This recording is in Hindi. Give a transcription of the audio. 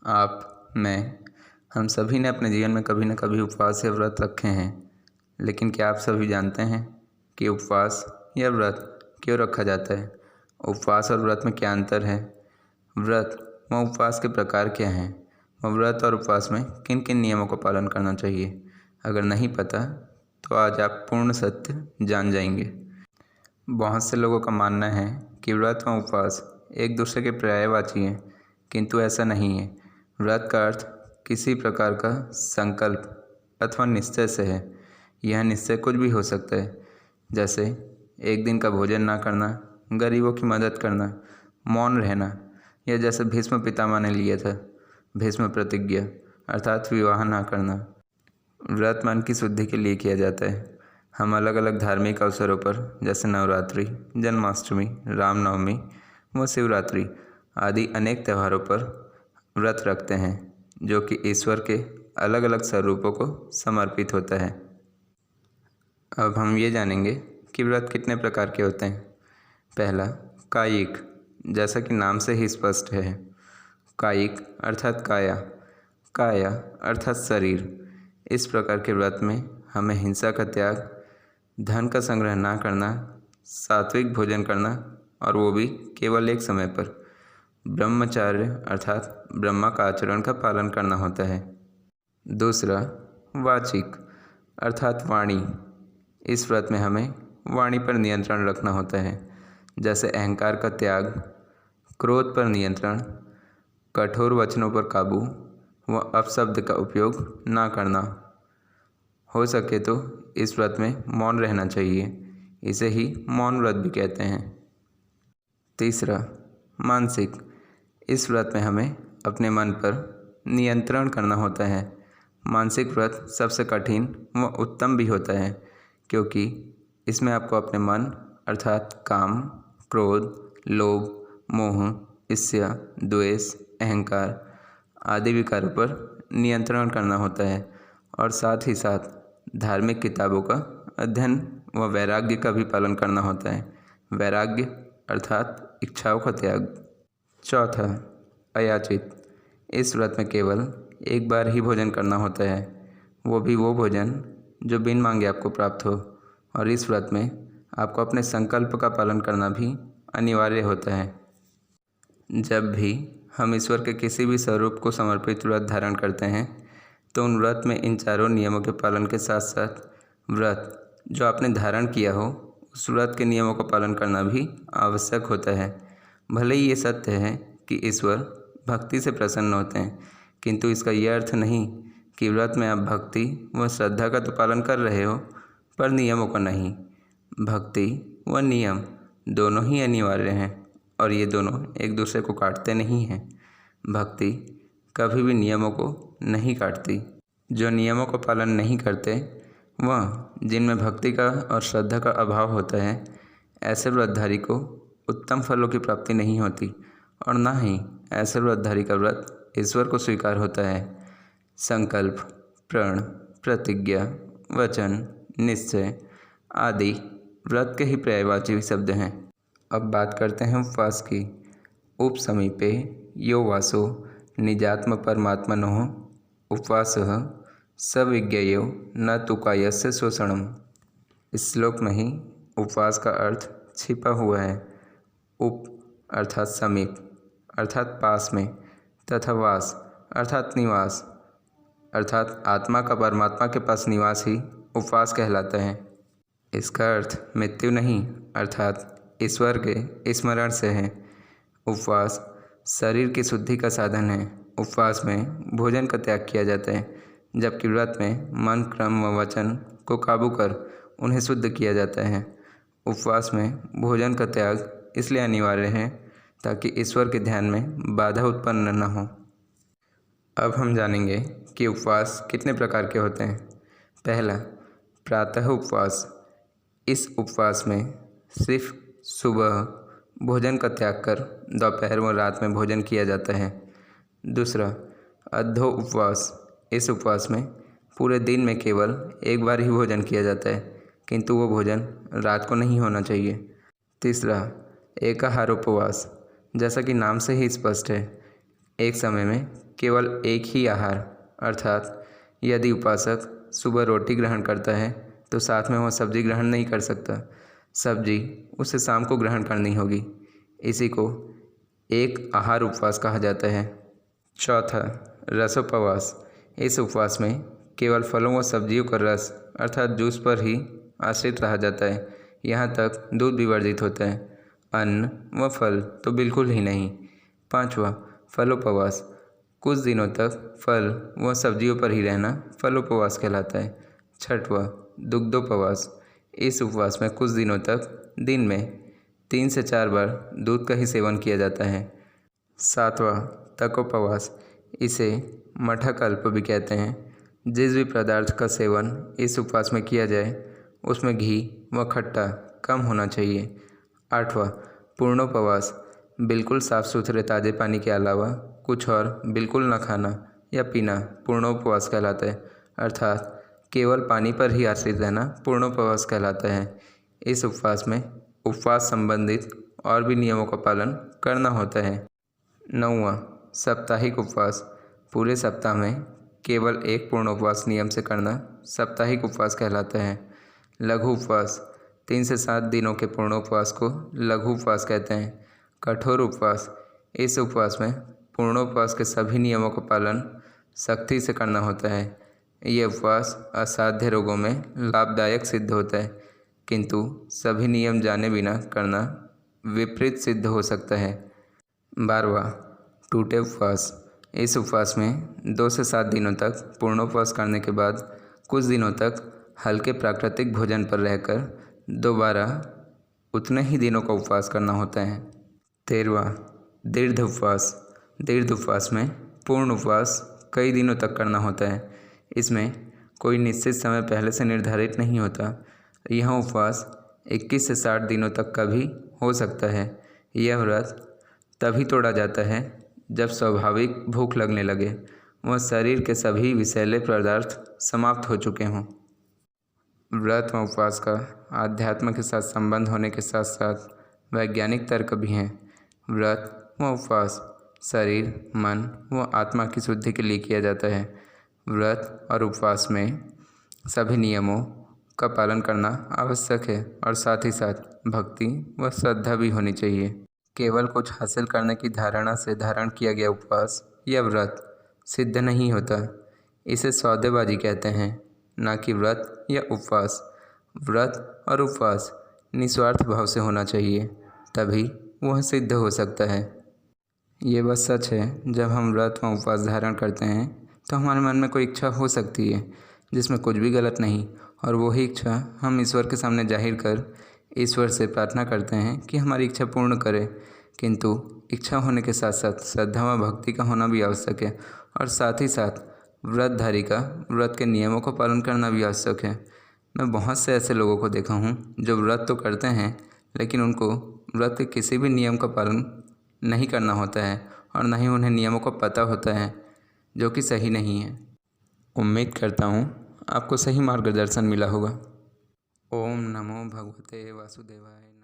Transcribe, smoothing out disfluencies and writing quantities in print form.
आप, मैं, हम सभी ने अपने जीवन में कभी न कभी उपवास या व्रत रखे हैं। लेकिन क्या आप सभी जानते हैं कि उपवास या व्रत क्यों रखा जाता है? उपवास और व्रत में क्या अंतर है? व्रत व उपवास के प्रकार क्या हैं? व व्रत और उपवास में किन किन नियमों का पालन करना चाहिए? अगर नहीं पता तो आज आप पूर्ण सत्य जान जाएंगे। बहुत से लोगों का मानना है कि व्रत व उपवास एक दूसरे के पर्यायवाची हैं, किंतु ऐसा नहीं है। व्रत का अर्थ किसी प्रकार का संकल्प अथवा निश्चय से है। यह निश्चय कुछ भी हो सकता है, जैसे एक दिन का भोजन ना करना, गरीबों की मदद करना, मौन रहना, या जैसे भीष्म पितामह ने लिया था भीष्म प्रतिज्ञा अर्थात विवाह ना करना। व्रत मन की शुद्धि के लिए किया जाता है। हम अलग अलग धार्मिक अवसरों पर जैसे नवरात्रि, जन्माष्टमी, रामनवमी व शिवरात्रि आदि अनेक त्योहारों पर व्रत रखते हैं, जो कि ईश्वर के अलग अलग स्वरूपों को समर्पित होता है। अब हम ये जानेंगे कि व्रत कितने प्रकार के होते हैं। पहला, कायिक, जैसा कि नाम से ही स्पष्ट है। कायिक अर्थात काया, काया अर्थात शरीर। इस प्रकार के व्रत में हमें हिंसा का त्याग, धन का संग्रह ना करना, सात्विक भोजन करना और वो भी केवल एक समय पर, ब्रह्मचार्य अर्थात ब्रह्मा का आचरण का पालन करना होता है। दूसरा, वाचिक अर्थात वाणी। इस व्रत में हमें वाणी पर नियंत्रण रखना होता है, जैसे अहंकार का त्याग, क्रोध पर नियंत्रण, कठोर वचनों पर काबू व अपशब्द का उपयोग ना करना। हो सके तो इस व्रत में मौन रहना चाहिए, इसे ही मौन व्रत भी कहते हैं। तीसरा, मानसिक। इस व्रत में हमें अपने मन पर नियंत्रण करना होता है। मानसिक व्रत सबसे कठिन व उत्तम भी होता है, क्योंकि इसमें आपको अपने मन अर्थात काम, क्रोध, लोभ, मोह, ईर्ष्या, द्वेष, अहंकार आदि विकारों पर नियंत्रण करना होता है और साथ ही साथ धार्मिक किताबों का अध्ययन व वैराग्य का भी पालन करना होता है। वैराग्य अर्थात इच्छाओं का त्याग। चौथा, अयाचित। इस व्रत में केवल एक बार ही भोजन करना होता है, वो भी वो भोजन जो बिन मांगे आपको प्राप्त हो। और इस व्रत में आपको अपने संकल्प का पालन करना भी अनिवार्य होता है। जब भी हम ईश्वर के किसी भी स्वरूप को समर्पित व्रत धारण करते हैं, तो उन व्रत में इन चारों नियमों के पालन के साथ साथ व्रत जो आपने धारण किया हो उस व्रत के नियमों का पालन करना भी आवश्यक होता है। भले ही ये सत्य है कि ईश्वर भक्ति से प्रसन्न होते हैं, किंतु इसका यह अर्थ नहीं कि व्रत में आप भक्ति व श्रद्धा का तो पालन कर रहे हो, पर नियमों का नहीं। भक्ति व नियम दोनों ही अनिवार्य हैं और ये दोनों एक दूसरे को काटते नहीं हैं। भक्ति कभी भी नियमों को नहीं काटती। जो नियमों का पालन नहीं करते वह जिनमें भक्ति का और श्रद्धा का अभाव होता है, ऐसे व्रतधारी को उत्तम फलों की प्राप्ति नहीं होती और ना ही ऐसे व्रतधारी का व्रत ईश्वर को स्वीकार होता है। संकल्प, प्रण, प्रतिज्ञा, वचन, निश्चय आदि व्रत के ही पर्यायवाची शब्द हैं। अब बात करते हैं उपवास की। उपसमीपे यो वासो निजात्म परमात्मनोः उपवासः सविज्ञेयो न तु कायस्य शोषणम्। इस श्लोक में ही उपवास का अर्थ छिपा हुआ है। उप अर्थात समीप अर्थात पास में, तथा वास अर्थात निवास अर्थात आत्मा का परमात्मा के पास निवास ही उपवास कहलाता है। इसका अर्थ मृत्यु नहीं अर्थात ईश्वर के स्मरण से है। उपवास शरीर की शुद्धि का साधन है। उपवास में भोजन का त्याग किया जाता है, जबकि व्रत में मन, क्रम व वचन को काबू कर उन्हें शुद्ध किया जाता है। उपवास में भोजन का त्याग इसलिए अनिवार्य है ताकि ईश्वर के ध्यान में बाधा उत्पन्न न हो। अब हम जानेंगे कि उपवास कितने प्रकार के होते हैं। पहला, प्रातः उपवास। इस उपवास में सिर्फ सुबह भोजन का त्याग कर दोपहर व रात में भोजन किया जाता है। दूसरा, अद्धो उपवास। इस उपवास में पूरे दिन में केवल एक बार ही भोजन किया जाता है, किंतु वो भोजन रात को नहीं होना चाहिए। तीसरा, एकाहार उपवास। जैसा कि नाम से ही स्पष्ट है, एक समय में केवल एक ही आहार, अर्थात यदि उपासक सुबह रोटी ग्रहण करता है तो साथ में वह सब्जी ग्रहण नहीं कर सकता। सब्जी उसे शाम को ग्रहण करनी होगी। इसी को एक आहार उपवास कहा जाता है। चौथा, रसोपवास। इस उपवास में केवल फलों व सब्जियों का रस अर्थात जूस पर ही आश्रित रहा जाता है। यहाँ तक दूध भी वर्जित होता है, अन्न व फल तो बिल्कुल ही नहीं। पांचवा, फलोपवास। कुछ दिनों तक फल व सब्जियों पर ही रहना फलोपवास कहलाता है। छठवां, दुग्धोपवास। इस उपवास में कुछ दिनों तक दिन में 3 से 4 बार दूध का ही सेवन किया जाता है। सातवां, तकोपवास। इसे मठकल्प भी कहते हैं। जिस भी पदार्थ का सेवन इस उपवास में किया जाए उसमें घी व खट्टा कम होना चाहिए। आठवां, पूर्णोपवास। बिल्कुल साफ़ सुथरे ताज़े पानी के अलावा कुछ और बिल्कुल न खाना या पीना पूर्णोपवास कहलाता है, अर्थात केवल पानी पर ही आश्रित रहना पूर्णोपवास कहलाता है। इस उपवास में उपवास संबंधित और भी नियमों का पालन करना होता है। नौवां, साप्ताहिक उपवास। पूरे सप्ताह में केवल एक पूर्ण उपवास नियम से करना साप्ताहिक उपवास कहलाता है। लघु उपवास। 3 से 7 दिनों के पूर्ण उपवास को लघु उपवास कहते हैं। कठोर उपवास। इस उपवास में पूर्णोपवास के सभी नियमों का पालन सख्ती से करना होता है। यह उपवास असाध्य रोगों में लाभदायक सिद्ध होता है, किंतु सभी नियम जाने बिना करना विपरीत सिद्ध हो सकता है। 12वां, टूटे उपवास। इस उपवास में 2 से 7 दिनों तक पूर्णोपवास करने के बाद कुछ दिनों तक हल्के प्राकृतिक भोजन पर रहकर दोबारा उतने ही दिनों का उपवास करना होता है। 13वां, दीर्घ उपवास। दीर्घ उपवास में पूर्ण उपवास कई दिनों तक करना होता है। इसमें कोई निश्चित समय पहले से निर्धारित नहीं होता। यह उपवास 21 से 60 दिनों तक का भी हो सकता है। यह व्रत तभी तोड़ा जाता है जब स्वाभाविक भूख लगने लगे व शरीर के सभी विषैले पदार्थ समाप्त हो चुके हों। व्रत व उपवास का आध्यात्म के साथ संबंध होने के साथ साथ वैज्ञानिक तर्क भी हैं। व्रत व उपवास शरीर, मन व आत्मा की शुद्धि के लिए किया जाता है। व्रत और उपवास में सभी नियमों का पालन करना आवश्यक है और साथ ही साथ भक्ति व श्रद्धा भी होनी चाहिए। केवल कुछ हासिल करने की धारणा से धारण किया गया उपवास या व्रत सिद्ध नहीं होता। इसे सौदेबाजी कहते हैं, ना कि व्रत या उपवास। व्रत और उपवास निस्वार्थ भाव से होना चाहिए, तभी वह सिद्ध हो सकता है। ये बस सच है, जब हम व्रत व उपवास धारण करते हैं तो हमारे मन में कोई इच्छा हो सकती है जिसमें कुछ भी गलत नहीं, और वही इच्छा हम ईश्वर के सामने जाहिर कर ईश्वर से प्रार्थना करते हैं कि हमारी इच्छा पूर्ण करे। किंतु इच्छा होने के साथ साथ श्रद्धा व भक्ति का होना भी आवश्यक है, और साथ ही साथ व्रतधारी का व्रत के नियमों का पालन करना भी आवश्यक है। मैं बहुत से ऐसे लोगों को देखा हूँ जो व्रत तो करते हैं, लेकिन उनको व्रत के किसी भी नियम का पालन नहीं करना होता है और न ही उन्हें नियमों का पता होता है, जो कि सही नहीं है। उम्मीद करता हूँ आपको सही मार्गदर्शन मिला होगा। ओम नमो भगवते वासुदेवाय।